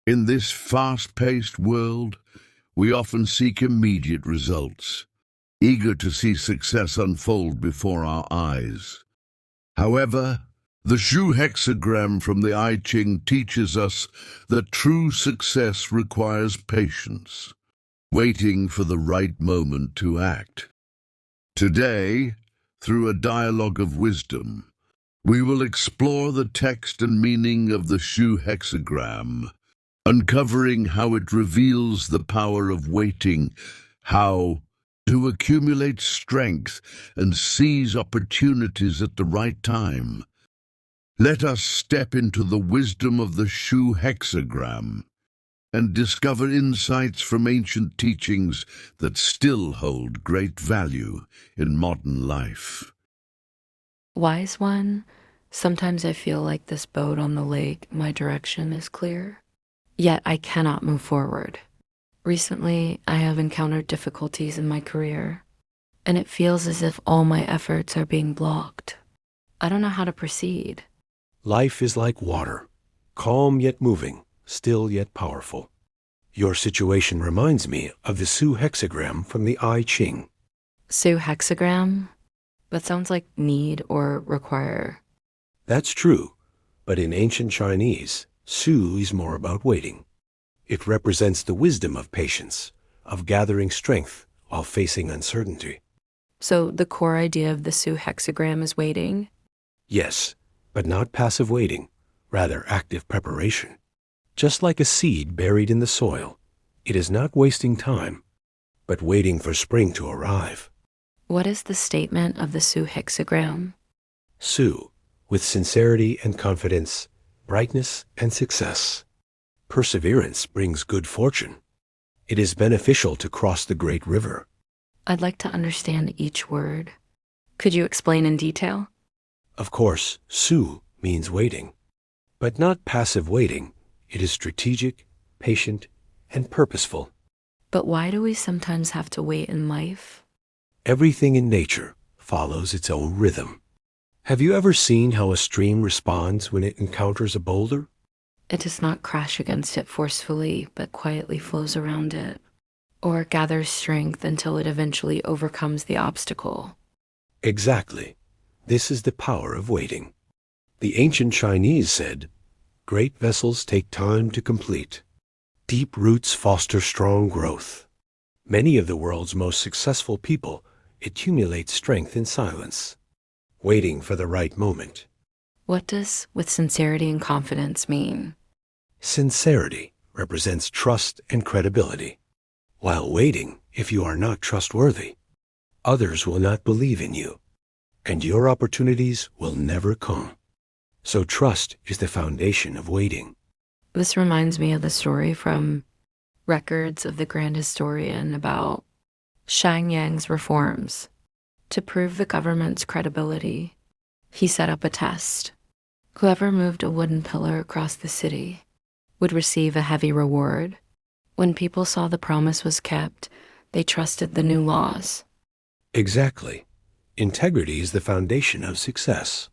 In this fast-paced world, we often seek immediate results, eager to see success unfold before our eyes. However, the Xu Hexagram from the I Ching teaches us that true success requires patience, waiting for the right moment to act. Today, through a dialogue of wisdom, we will explore the text and meaning of the Xu Hexagram, uncovering how it reveals the power of waiting, how to accumulate strength and seize opportunities at the right time. Let us step into the wisdom of the Xu Hexagram and discover insights from ancient teachings that still hold great value in modern life. Wise one, sometimes I feel like this boat on the lake, my direction is clear, yet I cannot move forward. Recently, I have encountered difficulties in my career, and it feels as if all my efforts are being blocked. I don't know how to proceed. Life is like water, calm yet moving, still yet powerful. Your situation reminds me of the Xu Hexagram from the I Ching. Xu Hexagram? That sounds like need or require. That's true, but in ancient Chinese, Xu is more about waiting. It represents the wisdom of patience, of gathering strength while facing uncertainty. So the core idea of the Xu Hexagram is waiting? Yes, but not passive waiting, rather active preparation. Just like a seed buried in the soil, it is not wasting time, but waiting for spring to arrive. What is the statement of the Xu Hexagram? Xu, with sincerity and confidence, brightness and success. Perseverance brings good fortune. It is beneficial to cross the great river. I'd like to understand each word. Could you explain in detail? Of course, Xu means waiting, but not passive waiting. It is strategic, patient, and purposeful. But why do we sometimes have to wait in life? Everything in nature follows its own rhythm. Have you ever seen how a stream responds when it encounters a boulder? It does not crash against it forcefully, but quietly flows around it, or gathers strength until it eventually overcomes the obstacle. Exactly. This is the power of waiting. The ancient Chinese said, "Great vessels take time to complete. Deep roots foster strong growth." Many of the world's most successful people accumulate strength in silence, waiting for the right moment. What does with sincerity and confidence mean? Sincerity represents trust and credibility. While waiting, if you are not trustworthy, others will not believe in you, and your opportunities will never come. So trust is the foundation of waiting. This reminds me of the story from Records of the Grand Historian about Shang Yang's reforms. To prove the government's credibility, he set up a test. Whoever moved a wooden pillar across the city would receive a heavy reward. When people saw the promise was kept, they trusted the new laws. Exactly. Integrity is the foundation of success.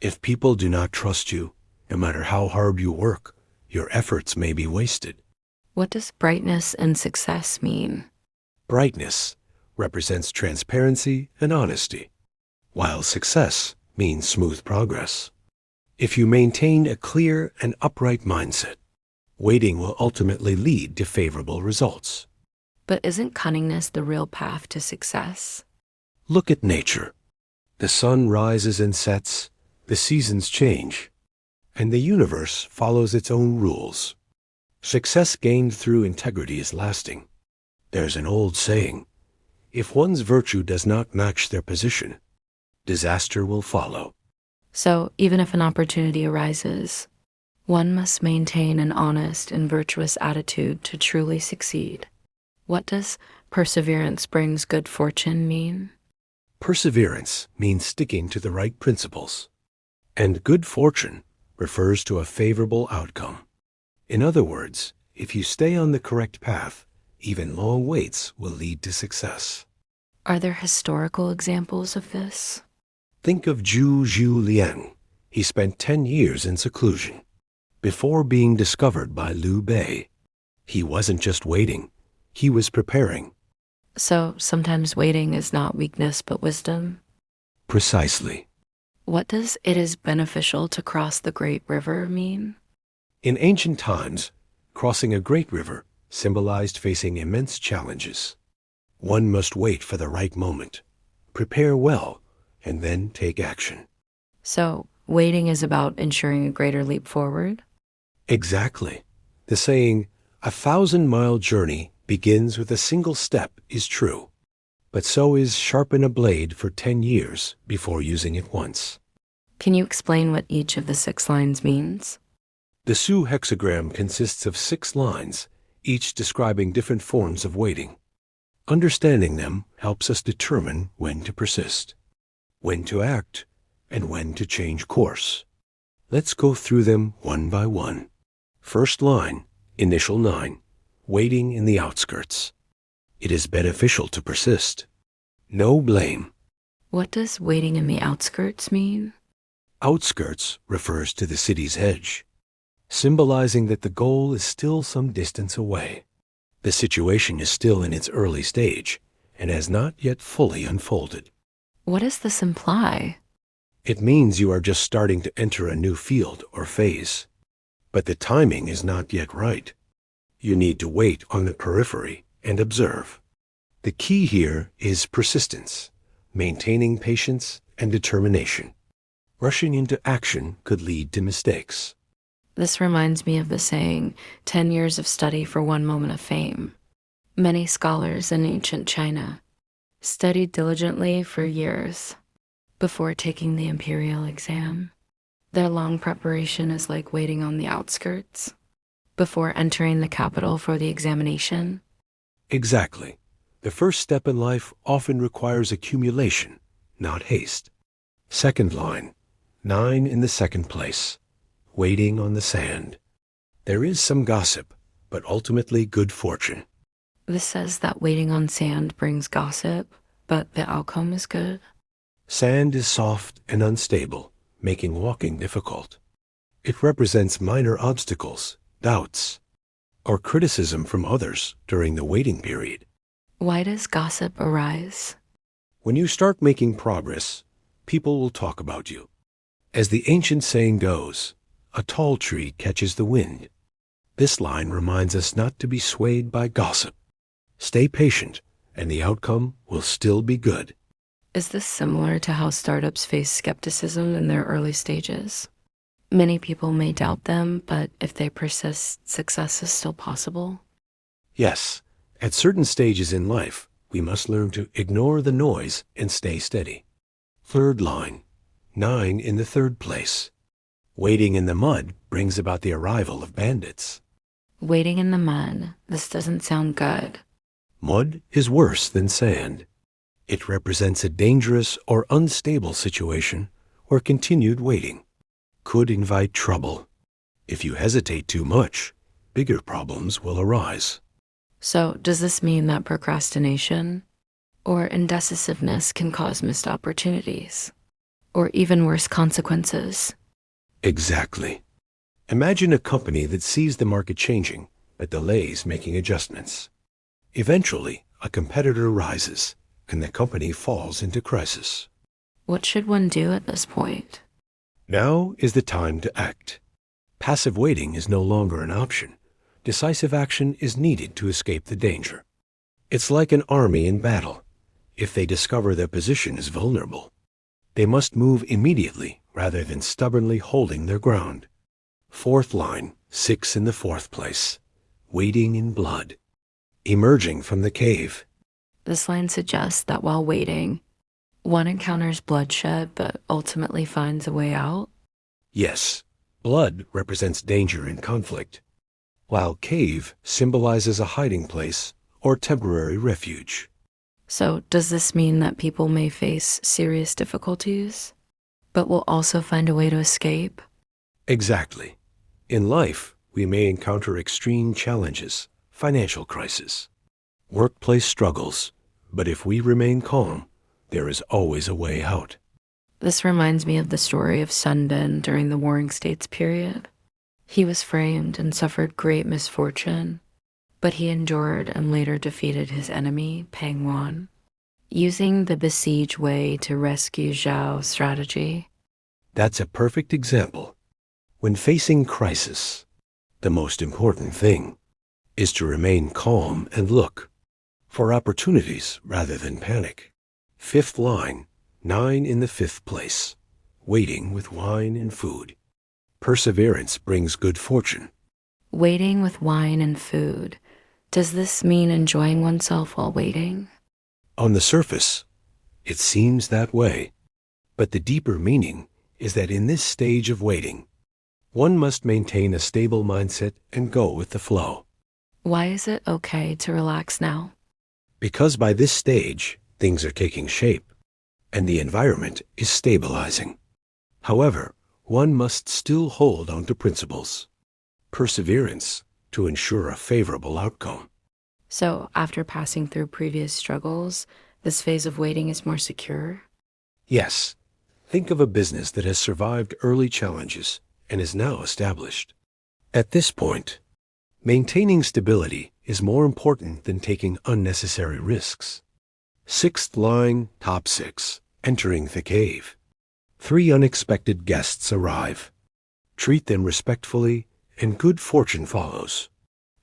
If people do not trust you, no matter how hard you work, your efforts may be wasted. What does brightness and success mean? Brightness represents transparency and honesty, while success means smooth progress. If you maintain a clear and upright mindset, waiting will ultimately lead to favorable results. But isn't cunningness the real path to success? Look at nature. The sun rises and sets, the seasons change, and the universe follows its own rules. Success gained through integrity is lasting. There's an old saying, if one's virtue does not match their position, disaster will follow. So even if an opportunity arises, one must maintain an honest and virtuous attitude to truly succeed. What does perseverance brings good fortune mean? Perseverance means sticking to the right principles, and good fortune refers to a favorable outcome. In other words, if you stay on the correct path, even long waits will lead to success. Are there historical examples of this? Think of Zhu Liang. He spent 10 years in seclusion. before being discovered by Liu Bei. He wasn't just waiting, he was preparing. So sometimes waiting is not weakness but wisdom. Precisely. What does "it is beneficial to cross the great river" mean? In ancient times, crossing a great river symbolized facing immense challenges. One must wait for the right moment, prepare well, and then take action. So waiting is about ensuring a greater leap forward? Exactly. The saying, 1,000-mile journey begins with a single step, is true. But so is sharpen a blade for 10 years before using it once. Can you explain what each of the 6 lines means? The Xu Hexagram consists of 6 lines, each describing different forms of waiting. Understanding them helps us determine when to persist, when to act, and when to change course. Let's go through them one by one. First line, initial 9, waiting in the outskirts. It is beneficial to persist. No blame. What does waiting in the outskirts mean? Outskirts refers to the city's edge, symbolizing that the goal is still some distance away. The situation is still in its early stage and has not yet fully unfolded. What does this imply? It means you are just starting to enter a new field or phase, but the timing is not yet right. You need to wait on the periphery and observe. The key here is persistence, maintaining patience and determination. Rushing into action could lead to mistakes. This reminds me of the saying, 10 years of study for 1 moment of fame. Many scholars in ancient China studied diligently for years before taking the imperial exam. Their long preparation is like waiting on the outskirts before entering the capital for the examination. Exactly. The first step in life often requires accumulation, not haste. Second line, 9 in the second place, waiting on the sand. There is some gossip, but ultimately good fortune. This says that waiting on sand brings gossip, but the outcome is good. Sand is soft and unstable, making walking difficult. It represents minor obstacles, doubts, or criticism from others during the waiting period. Why does gossip arise? When you start making progress, people will talk about you. As the ancient saying goes, a tall tree catches the wind. This line reminds us not to be swayed by gossip. Stay patient, and the outcome will still be good. Is this similar to how startups face skepticism in their early stages? Many people may doubt them, but if they persist, success is still possible. Yes, at certain stages in life, we must learn to ignore the noise and stay steady. Third line, 9 in the third place. Waiting in the mud brings about the arrival of bandits. Waiting in the mud, this doesn't sound good. Mud is worse than sand. It represents a dangerous or unstable situation where continued waiting could invite trouble. If you hesitate too much, bigger problems will arise. So does this mean that procrastination or indecisiveness can cause missed opportunities or even worse consequences? Exactly. Imagine a company that sees the market changing but delays making adjustments. Eventually, a competitor rises and the company falls into crisis. What should one do at this point? Now is the time to act. Passive waiting is no longer an option. Decisive action is needed to escape the danger. It's like an army in battle. If they discover their position is vulnerable, they must move immediately rather than stubbornly holding their ground. Fourth line, 6 in the fourth place, waiting in blood. Emerging from the cave. This line suggests that while waiting, one encounters bloodshed but ultimately finds a way out. Yes, blood represents danger and conflict, while cave symbolizes a hiding place or temporary refuge. So does this mean that people may face serious difficulties, but will also find a way to escape? Exactly. In life, we may encounter extreme challenges, financial crisis, workplace struggles, but if we remain calm, there is always a way out. This reminds me of the story of Sun Bin during the Warring States period. He was framed and suffered great misfortune, but he endured and later defeated his enemy, Pang Wan, using the besiege way to rescue Zhao's strategy. That's a perfect example. When facing crisis, the most important thing is to remain calm and look for opportunities rather than panic. Fifth line, 9 in the 5th place, waiting with wine and food. Perseverance brings good fortune. Waiting with wine and food. Does this mean enjoying oneself while waiting? On the surface, it seems that way, but the deeper meaning is that in this stage of waiting, one must maintain a stable mindset and go with the flow. Why is it okay to relax now? Because by this stage, things are taking shape, and the environment is stabilizing. However, one must still hold on to principles, perseverance to ensure a favorable outcome. So, after passing through previous struggles, this phase of waiting is more secure? Yes, think of a business that has survived early challenges and is now established. At this point, maintaining stability is more important than taking unnecessary risks. 6th line, top 6, entering the cave. 3 unexpected guests arrive. Treat them respectfully, and good fortune follows.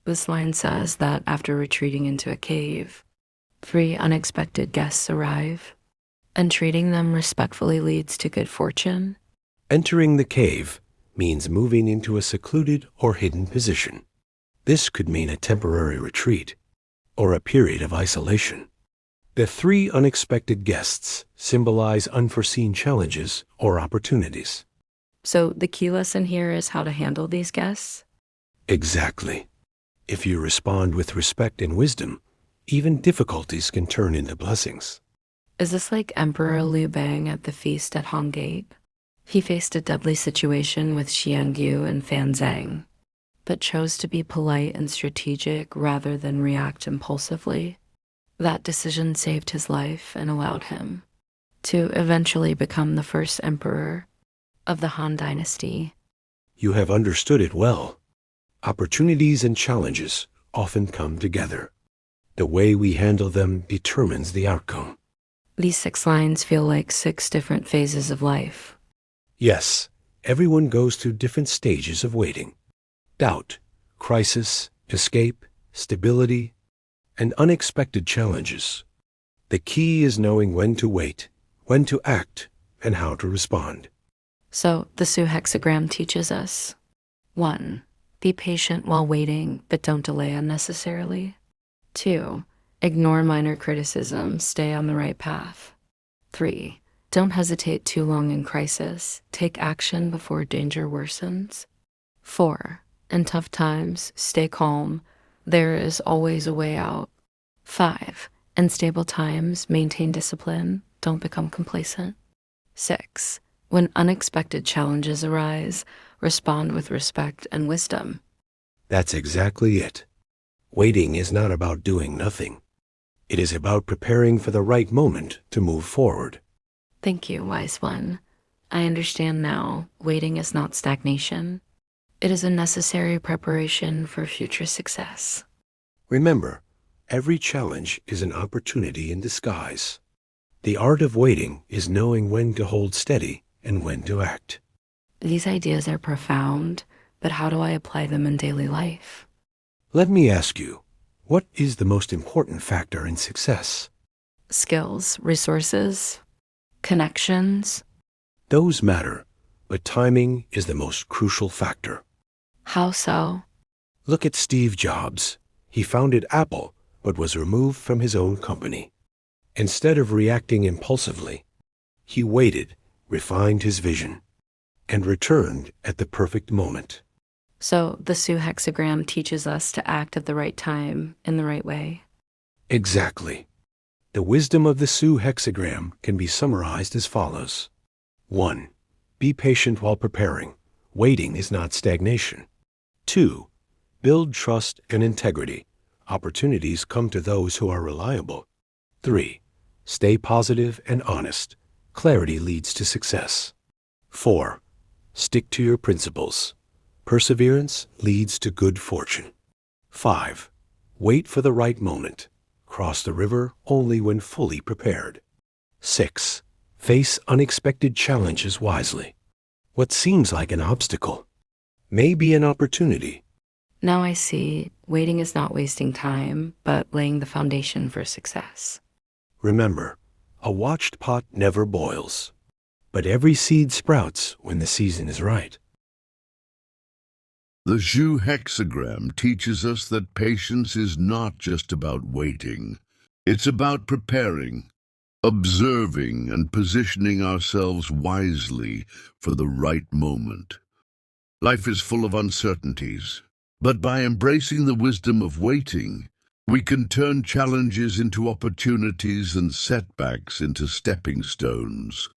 This line says that after retreating into a cave, 3 unexpected guests arrive, and treating them respectfully leads to good fortune. Entering the cave means moving into a secluded or hidden position. This could mean a temporary retreat or a period of isolation. The 3 unexpected guests symbolize unforeseen challenges or opportunities. So, the key lesson here is how to handle these guests? Exactly. If you respond with respect and wisdom, even difficulties can turn into blessings. Is this like Emperor Liu Bang at the feast at Han Gate? He faced a deadly situation with Xiang Yu and Fan Zhang, but chose to be polite and strategic rather than react impulsively. That decision saved his life and allowed him to eventually become the first emperor of the Han Dynasty. You have understood it well. Opportunities and challenges often come together. The way we handle them determines the outcome. These 6 lines feel like 6 different phases of life. Yes, everyone goes through different stages of waiting. Doubt, crisis, escape, stability, and unexpected challenges. The key is knowing when to wait, when to act, and how to respond. So the Xu Hexagram teaches us: 1. Be patient while waiting, but don't delay unnecessarily. 2. Ignore minor criticism, stay on the right path. 3. Don't hesitate too long in crisis, take action before danger worsens. 4. In tough times, stay calm, there is always a way out. 5. In stable times, maintain discipline, don't become complacent. 6. When unexpected challenges arise, respond with respect and wisdom. That's exactly it. Waiting is not about doing nothing. It is about preparing for the right moment to move forward. Thank you, wise one. I understand now, waiting is not stagnation. It is a necessary preparation for future success. Remember, every challenge is an opportunity in disguise. The art of waiting is knowing when to hold steady and when to act. These ideas are profound, but how do I apply them in daily life? Let me ask you, what is the most important factor in success? Skills, resources, connections. Those matter, but timing is the most crucial factor. How so? Look at Steve Jobs. He founded Apple, but was removed from his own company. Instead of reacting impulsively, he waited, refined his vision, and returned at the perfect moment. So the Xu Hexagram teaches us to act at the right time in the right way. Exactly. The wisdom of the Xu Hexagram can be summarized as follows. 1. Be patient while preparing. Waiting is not stagnation. 2. Build trust and integrity. Opportunities come to those who are reliable. 3. Stay positive and honest. Clarity leads to success. 4. Stick to your principles. Perseverance leads to good fortune. 5. Wait for the right moment. Cross the river only when fully prepared. 6. Face unexpected challenges wisely. What seems like an obstacle may be an opportunity. Now I see waiting is not wasting time, but laying the foundation for success. Remember, a watched pot never boils, but every seed sprouts when the season is right. The Xu Hexagram teaches us that patience is not just about waiting. It's about preparing, observing, and positioning ourselves wisely for the right moment. Life is full of uncertainties, but by embracing the wisdom of waiting, we can turn challenges into opportunities and setbacks into stepping stones.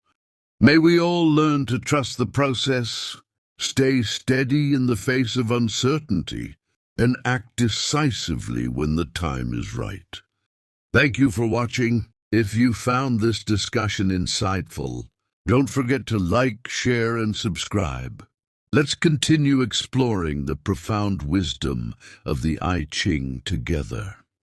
May we all learn to trust the process, stay steady in the face of uncertainty, and act decisively when the time is right. Thank you for watching. If you found this discussion insightful, don't forget to like, share, and subscribe. Let's continue exploring the profound wisdom of the I Ching together.